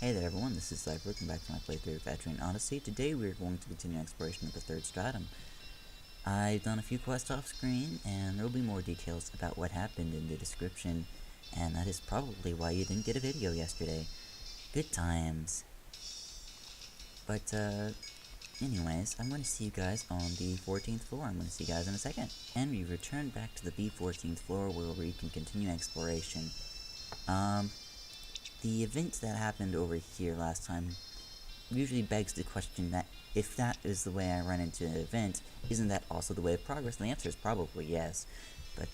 Hey there everyone, this is Cypher. Welcome back to my playthrough of Etrian Odyssey. Today we are going to continue exploration of the third stratum. I've done a few quests off screen, and there will be more details about what happened in the description, and that is probably why you didn't get a video yesterday. Good times. But, anyways, I'm going to see you guys on the 14th floor. I'm going to see you guys in a second. And we return back to the B14th floor where we can continue exploration. The event that happened over here last time usually begs the question that if that is the way I run into an event, isn't that also the way of progress? And the answer is probably yes. But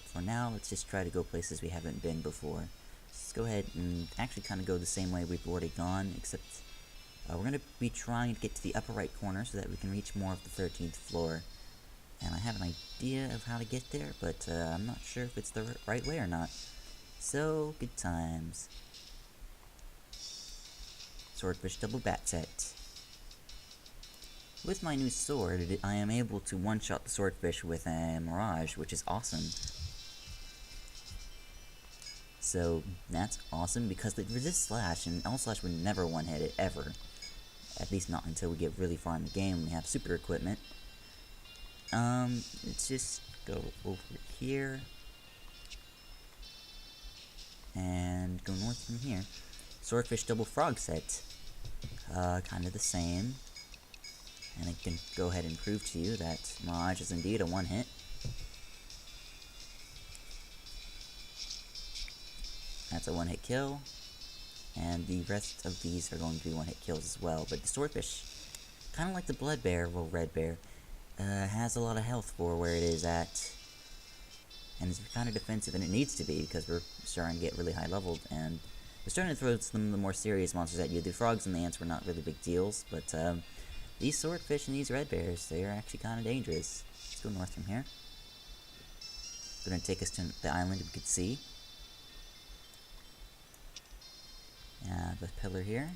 for now, let's just try to go places we haven't been before. Let's go ahead and actually kind of go the same way we've already gone, except we're going to be trying to get to the upper right corner so that we can reach more of the 13th floor. And I have an idea of how to get there, but I'm not sure if it's the right way or not. So, good times. Swordfish double bat set. With my new sword, I am able to one-shot the swordfish with a mirage, which is awesome. So that's awesome because it resists slash, and L slash would never one-hit it ever. At least not until we get really far in the game and we have super equipment. Let's just go over here and go north from here. Swordfish double frog set. Kind of the same. And I can go ahead and prove to you that Mirage is indeed a one-hit. That's a one-hit kill. And the rest of these are going to be one-hit kills as well. But the Swordfish, kind of like the Blood Bear, well, Red Bear, has a lot of health for where it is at. And it's kind of defensive, and it needs to be, because we're starting to get really high leveled, and we're starting to throw some of the more serious monsters at you. The frogs and the ants were not really big deals, but these swordfish and these red bears, they are actually kind of dangerous. Let's go north from here. They're going to take us to the island we could see. The pillar here.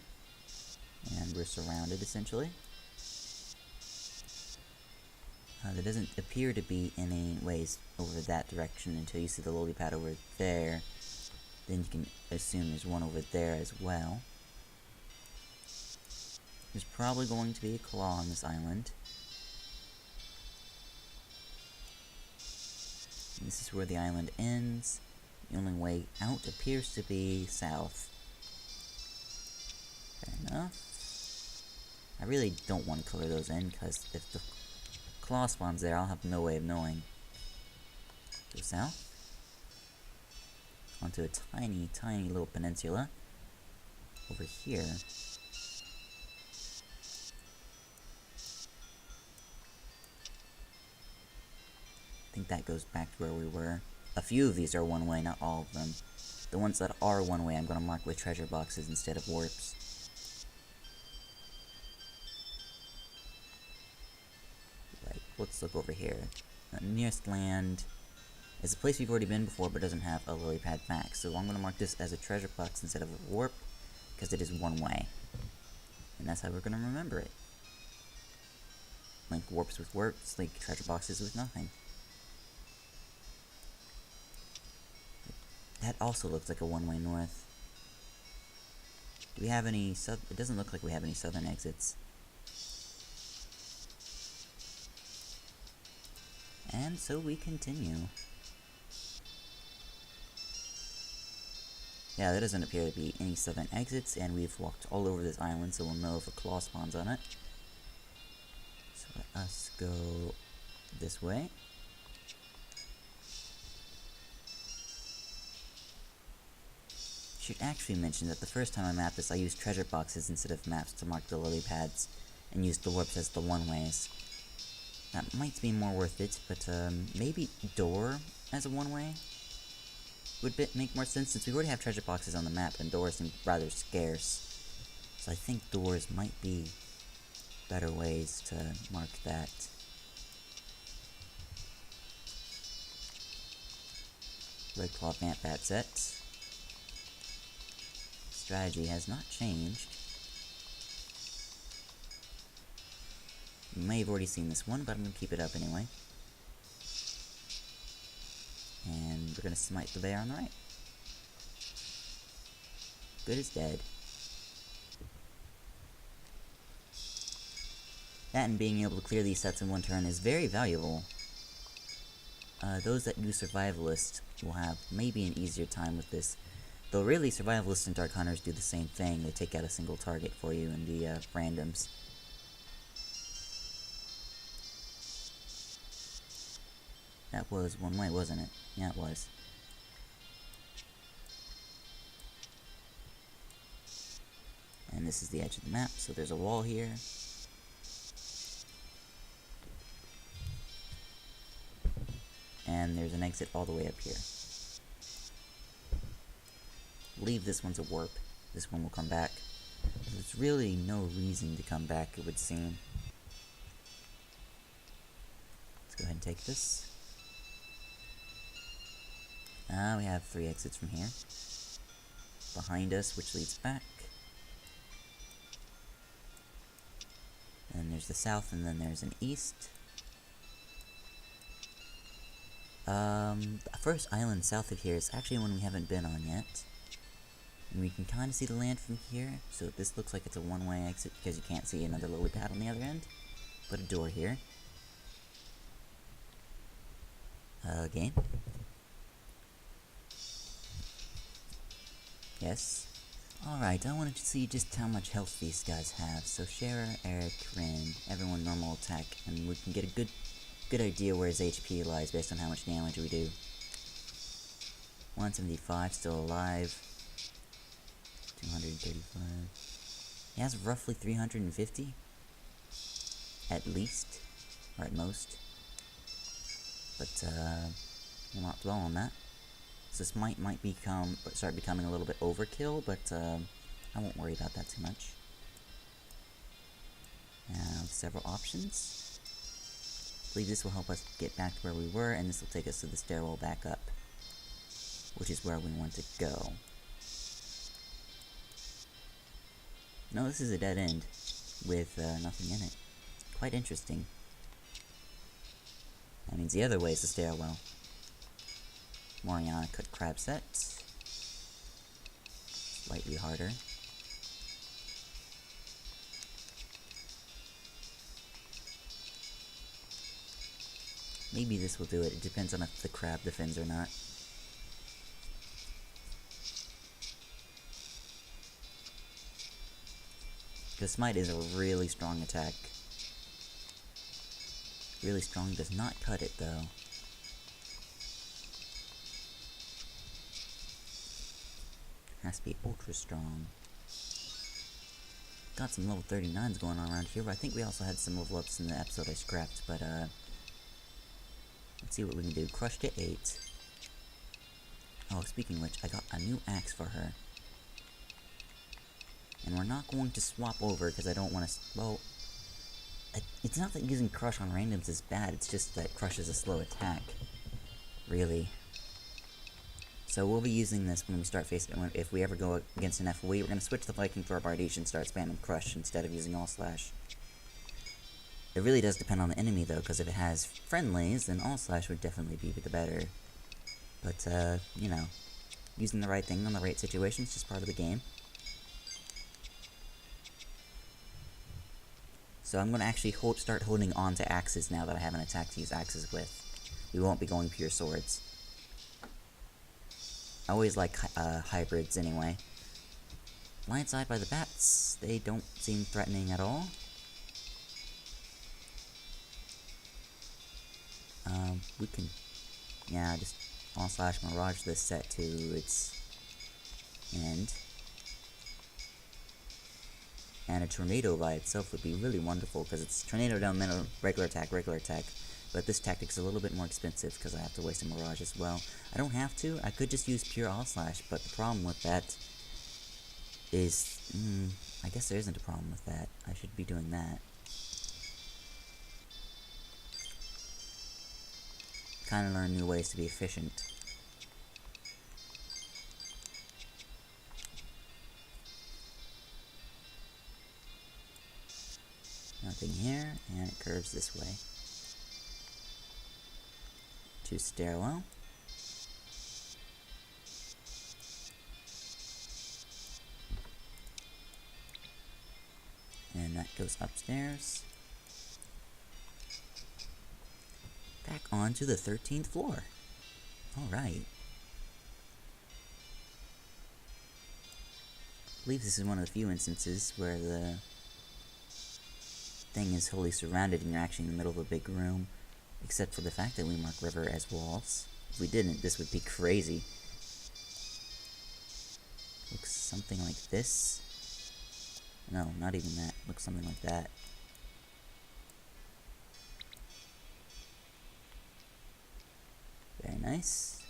And we're surrounded, essentially. There doesn't appear to be any ways over that direction until you see the lily pad over there. Then you can assume there's one over there as well. There's probably going to be a claw on this island. And this is where the island ends. The only way out appears to be south. Fair enough. I really don't want to color those in, because if the claw spawns there, I'll have no way of knowing. Go south. Onto a tiny, tiny little peninsula. Over here. I think that goes back to where we were. A few of these are one-way, not all of them. The ones that are one-way I'm going to mark with treasure boxes instead of warps. Right, let's look over here. Nearest land is a place we've already been before, but doesn't have a lily pad max. So I'm going to mark this as a treasure box instead of a warp, because it is one way. And that's how we're going to remember it. Link warps with warps, link treasure boxes with nothing. That also looks like a one-way north. Do we have any it doesn't look like we have any southern exits. And so we continue. Yeah, there doesn't appear to be any southern exits, and we've walked all over this island, so we'll know if a claw spawns on it. So let us go this way. Should actually mention that the first time I mapped this, I used treasure boxes instead of maps to mark the lily pads, and used the warps as the one-ways. That might be more worth it, but maybe door as a one-way would make more sense, since we already have treasure boxes on the map, and doors seem rather scarce. So I think doors might be better ways to mark that. Red Claw Vamp Bat set. Strategy has not changed. You may have already seen this one, but I'm going to keep it up anyway. And we're going to smite the bear on the right. Good as dead. That and being able to clear these sets in one turn is very valuable. Those that use Survivalist will have maybe an easier time with this. Though really, Survivalists and Dark Hunters do the same thing. They take out a single target for you in the randoms. That was one way, wasn't it? Yeah, it was. And this is the edge of the map, so there's a wall here. And there's an exit all the way up here. I believe this one's a warp. This one will come back. There's really no reason to come back, it would seem. Let's go ahead and take this. We have 3 exits from here. Behind us, which leads back. And there's the south, and then there's an east. The first island south of here is actually one we haven't been on yet. And we can kind of see the land from here, so this looks like it's a one-way exit because you can't see another lily pad on the other end. Put a door here. Game. Yes. Alright, I wanted to see just how much health these guys have. So Shara, Eric, Rin, everyone normal attack, and we can get a good idea where his HP lies based on how much damage we do. 175, still alive. 235. He has roughly 350. At least. Or at most. But, we'll not dwell on that. So this might start becoming a little bit overkill, but I won't worry about that too much. Several options. I believe this will help us get back to where we were, and this will take us to the stairwell back up, which is where we want to go. No, this is a dead end with nothing in it. Quite interesting. That means the other way is the stairwell. Moriana cut crab set. Slightly harder. Maybe this will do it. It depends on if the crab defends or not. Because Smite is a really strong attack. Really strong, does not cut it though. Has to be ultra strong. Got some level 39s going on around here, but I think we also had some level ups in the episode I scrapped, but let's see what we can do. Crush to 8. Oh, speaking of which, I got a new axe for her. And we're not going to swap over, because I don't want to, well, it's not that using Crush on randoms is bad, it's just that Crush is a slow attack. Really. So we'll be using this when we start facing, if we ever go against an FOE, we're going to switch the Viking for our Bardiche and start spamming Crush instead of using All Slash. It really does depend on the enemy though, because if it has friendlies, then All Slash would definitely be the better. But, you know, using the right thing on the right situation is just part of the game. So I'm going to actually start holding on to axes now that I have an attack to use axes with. We won't be going pure swords. I always like hybrids anyway. Blindside by the bats. They don't seem threatening at all. We can, yeah, just All Slash Mirage this set to its end. And a Tornado by itself would be really wonderful, because it's Tornado down middle, regular attack, but this tactic's a little bit more expensive, because I have to waste a Mirage as well. I don't have to, I could just use pure All Slash, but the problem with that is, I guess there isn't a problem with that. I should be doing that. Kind of learn new ways to be efficient. Nothing here, and it curves this way. To stairwell. And that goes upstairs. back onto the 13th floor. Alright. I believe this is one of the few instances where the thing is wholly surrounded and you're actually in the middle of a big room, except for the fact that we mark river as walls. If we didn't, this would be crazy. Looks something like this. No, not even that. Looks something like that. Very nice.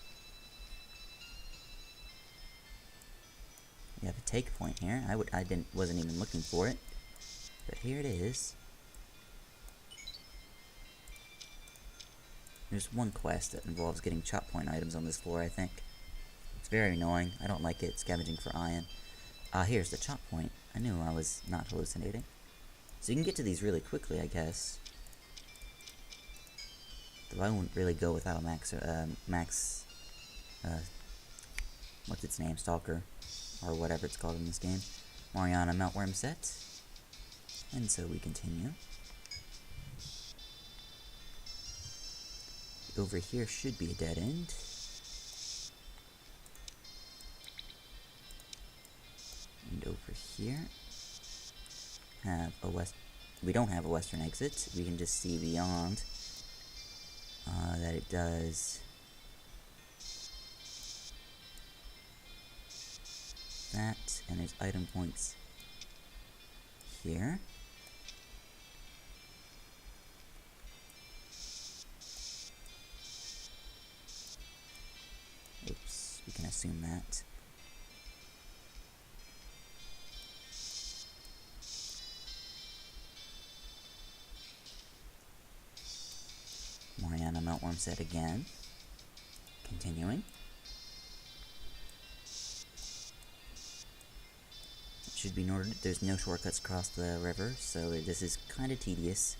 We have a take point here. Wasn't even looking for it, but here it is. There's one quest that involves getting chop point items on this floor, I think. It's very annoying. I don't like it. Scavenging for iron. Here's the chop point. I knew I was not hallucinating. So you can get to these really quickly, I guess. Though I wouldn't really go without Max, what's its name? Stalker. Or whatever it's called in this game. Mariana Meltworm set. And so we continue. Over here should be a dead end. And over here have a we don't have a western exit. We can just see beyond that it does that, and there's item points here. Oops, we can assume that. Mariana Meltworm set again. Continuing. It should be noted there's no shortcuts across the river, so this is kind of tedious.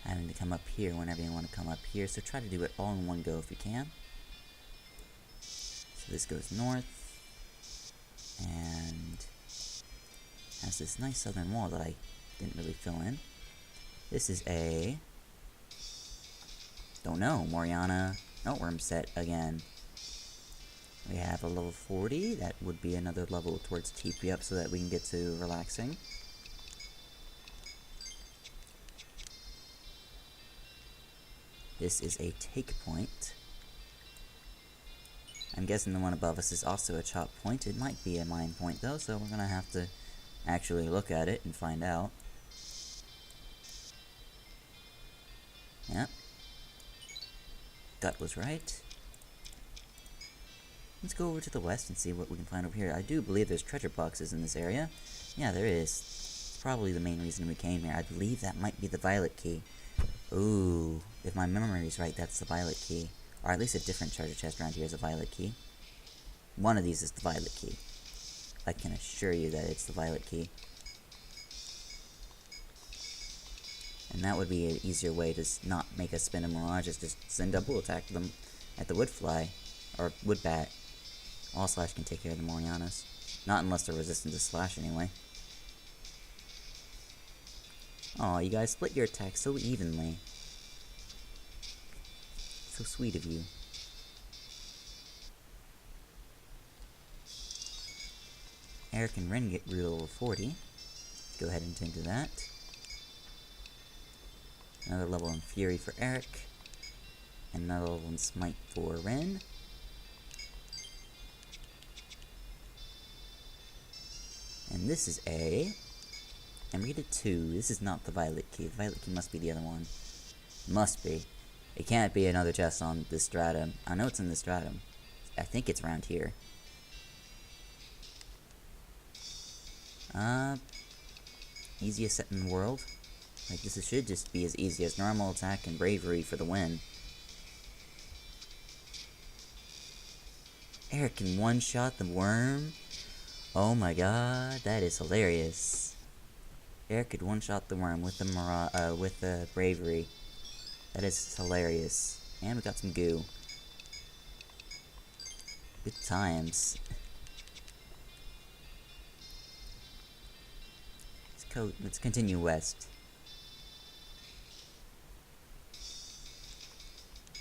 Having to come up here whenever you want to come up here, so try to do it all in one go if you can. So this goes north, and has this nice southern wall that I didn't really fill in. This is a, don't know, Mariana Meltworm set again. We have a level 40, that would be another level towards TP up so that we can get to relaxing. This is a take point. I'm guessing the one above us is also a chop point. It might be a mine point though, so we're gonna have to actually look at it and find out. Yep. Gut was right. Let's go over to the west and see what we can find over here. I do believe there's treasure boxes in this area. Yeah, there is. It's probably the main reason we came here. I believe that might be the violet key. Ooh, if my memory is right, that's the violet key. Or at least a different treasure chest around here is a violet key. One of these is the violet key. I can assure you that it's the violet key. And that would be an easier way to not make us spin a mirage, is just send double attack them at the woodfly, or woodbat. All slash can take care of the Morianas. Not unless they're resistant to slash anyway. Aw, you guys split your attacks so evenly. So sweet of you. Eric and Ren get real level 40. Go ahead and tend to that. Another level in Fury for Eric. And another level in Smite for Ren. And this is a... I'm read it 2. This is not the violet key. The violet key must be the other one. Must be. It can't be another chest on this stratum. I know it's in the stratum. I think it's around here. Easiest set in the world. Like, this should just be as easy as normal attack and bravery for the win. Eric can one-shot the worm? Oh my god, that is hilarious. Eric could one-shot the worm with the bravery. That is hilarious. And we got some goo. Good times. Let's continue west.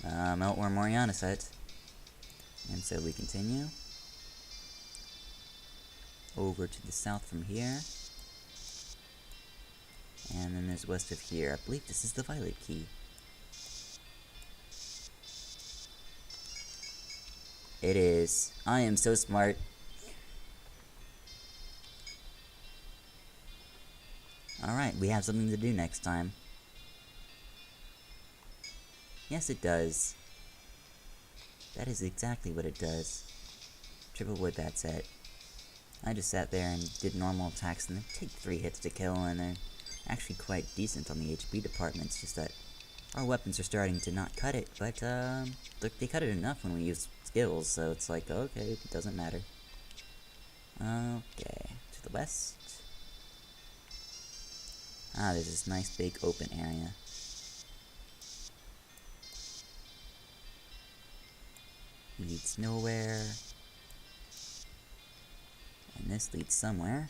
Meltworm Moriana set. And so we continue over to the south from here. And then there's west of here. I believe this is the violet key. It is. I am so smart. Alright, we have something to do next time. Yes, it does. That is exactly what it does. Triple wood that set. I just sat there and did normal attacks and they take 3 hits to kill, and they're actually quite decent on the HP department. It's just that our weapons are starting to not cut it, but they cut it enough when we use skills, so it's like, okay, it doesn't matter. Okay, to the west. Ah, there's this nice big open area. Leads nowhere. And this leads somewhere.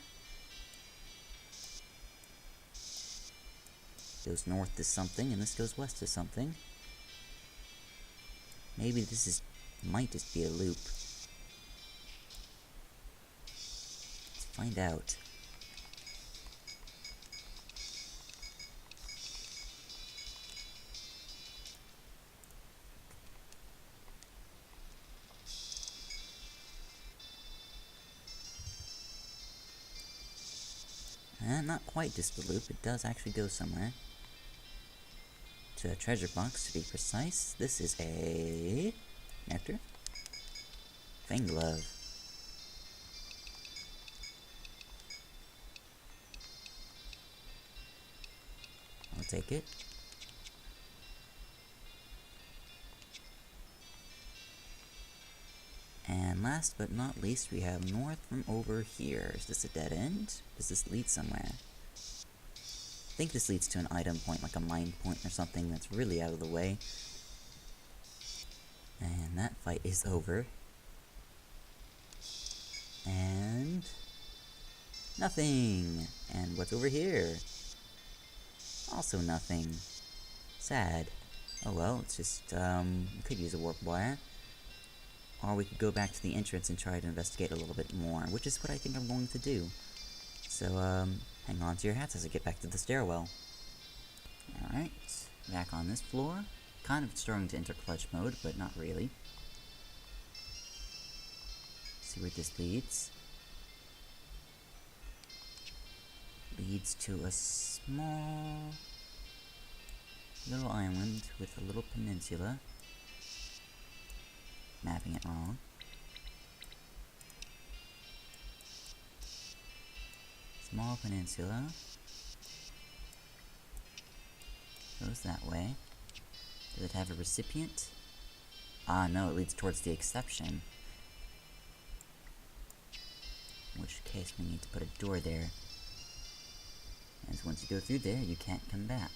Goes north to something, and this goes west to something. Maybe this might just be a loop. Let's find out. Not quite just a loop, it does actually go somewhere. To a treasure box, to be precise. This is a nectar. Fang glove. I'll take it. And last but not least, we have north from over here. Is this a dead end? Does this lead somewhere? I think this leads to an item point, like a mine point or something that's really out of the way. And that fight is over. And nothing! And what's over here? Also nothing. Sad. Oh well, it's just, we could use a warp wire. Or we could go back to the entrance and try to investigate a little bit more, which is what I think I'm going to do. So, hang on to your hats as I get back to the stairwell. Alright, back on this floor. Kind of starting to enter clutch mode, but not really. See where this leads. Leads to a small little island with a little peninsula. Mapping it wrong. Small peninsula. Goes that way. Does it have a recipient? Ah, no, it leads towards the exception. In which case we need to put a door there. As once you go through there, you can't come back.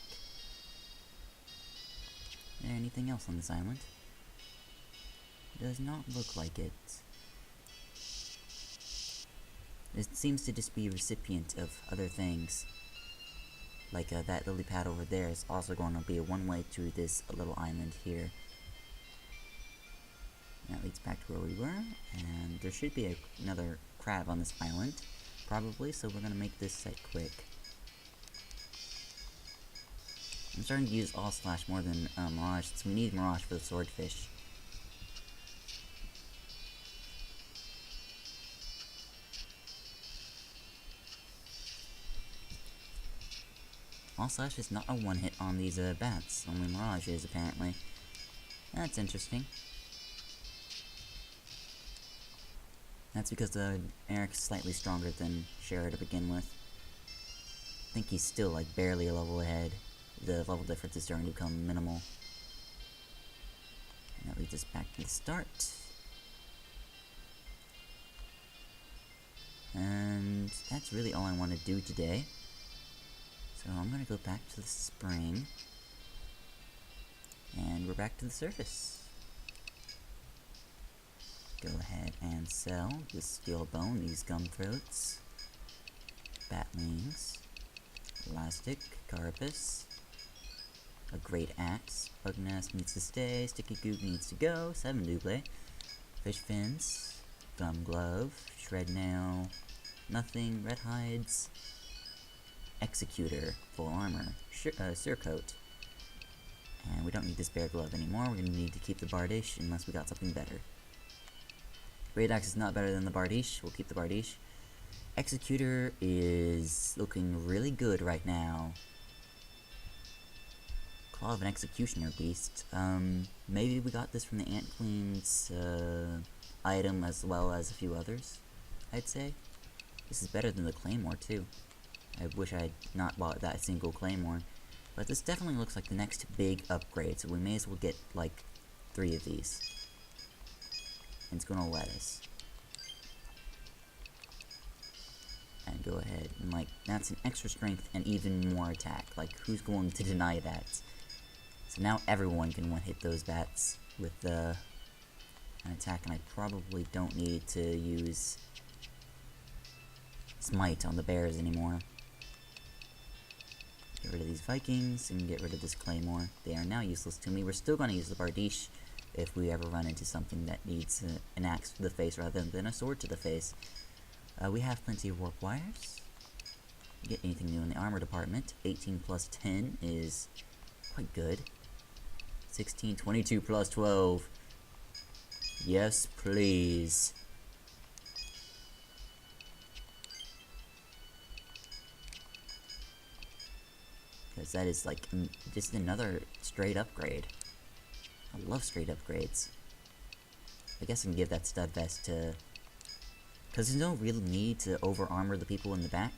Is there anything else on this island? Does not look like it. It seems to just be a recipient of other things. Like that lily pad over there is also going to be a one-way to this little island here. And that leads back to where we were, and there should be another crab on this island, probably, so we're going to make this set quick. I'm starting to use all slash more than Mirage, since we need Mirage for the swordfish. All slash is not a one-hit on these bats, only Mirage is, apparently. That's interesting. That's because Eric's slightly stronger than Shara to begin with. I think he's still, like, barely a level ahead. The level difference is starting to become minimal. And that leads us back to the start. And that's really all I want to do today. So I'm going to go back to the spring. And we're back to the surface. Go ahead and sell this steel bone, these gum throats, bat wings, elastic, carapace, A great axe. Bugnass needs to stay. Sticky Goop needs to go. 7 double. Fish fins. Gum glove. Shred nail. Nothing. Red hides. Executor. Full armor. Surcoat. And we don't need this bear glove anymore. We're going to need to keep the Bardiche unless we got something better. Great axe is not better than the Bardiche. We'll keep the Bardiche. Executor is looking really good right now. Claw of an Executioner Beast. Maybe we got this from the Ant Queen's item as well as a few others, I'd say. This is better than the Claymore too. I wish I had not bought that single Claymore. But this definitely looks like the next big upgrade, so we may as well get like 3 of these. And it's gonna let us. And go ahead and like, that's an extra strength and even more attack. Like, who's going to deny that? So now everyone can one-hit those bats with an attack, and I probably don't need to use Smite on the bears anymore. Get rid of these Vikings and get rid of this Claymore. They are now useless to me. We're still going to use the Bardiche if we ever run into something that needs an axe to the face rather than a sword to the face. We have plenty of warp wires. Get anything new in the armor department. 18 plus 10 is quite good. 16, 22 plus 12. Yes, please. Because that is like just another straight upgrade. I love straight upgrades. I guess I can give that stud vest to... because there's no real need to over-armor the people in the back.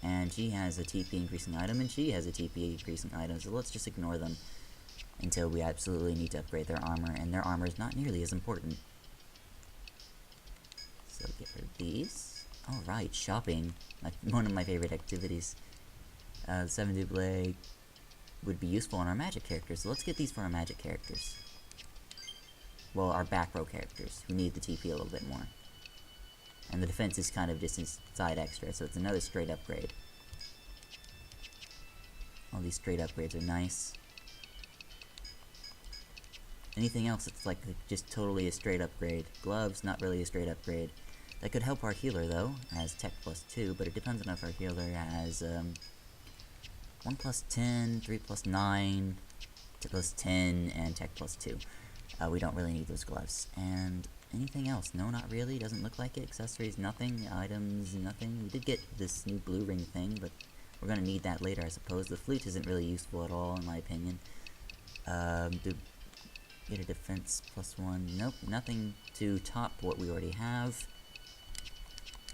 And she has a TP increasing item, and she has a TP increasing item, so let's just ignore them until we absolutely need to upgrade their armor, and their armor is not nearly as important. So get rid of these. Alright, shopping. One of my favorite activities. 7 double would be useful on our magic characters, so let's get these for our magic characters. Well, our back row characters, who need the TP a little bit more. And the defense is kind of just a side extra, so it's another straight upgrade. All these straight upgrades are nice. Anything else that's like just totally a straight upgrade. Gloves, not really a straight upgrade. That could help our healer though, as Tech plus 2, but it depends on if our healer has 1 plus 10, 3 plus 9, 2 plus 10, and Tech plus 2. We don't really need those gloves. And anything else? No, not really. Doesn't look like it. Accessories, nothing. Items, nothing. We did get this new blue ring thing, but we're gonna need that later, I suppose. The flute isn't really useful at all, in my opinion. Get a defense plus 1. Nope, nothing to top what we already have.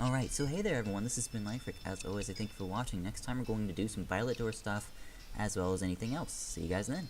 Alright, so hey there everyone, this has been Liefric. As always, I thank you for watching. Next time we're going to do some Violet Door stuff, as well as anything else. See you guys then.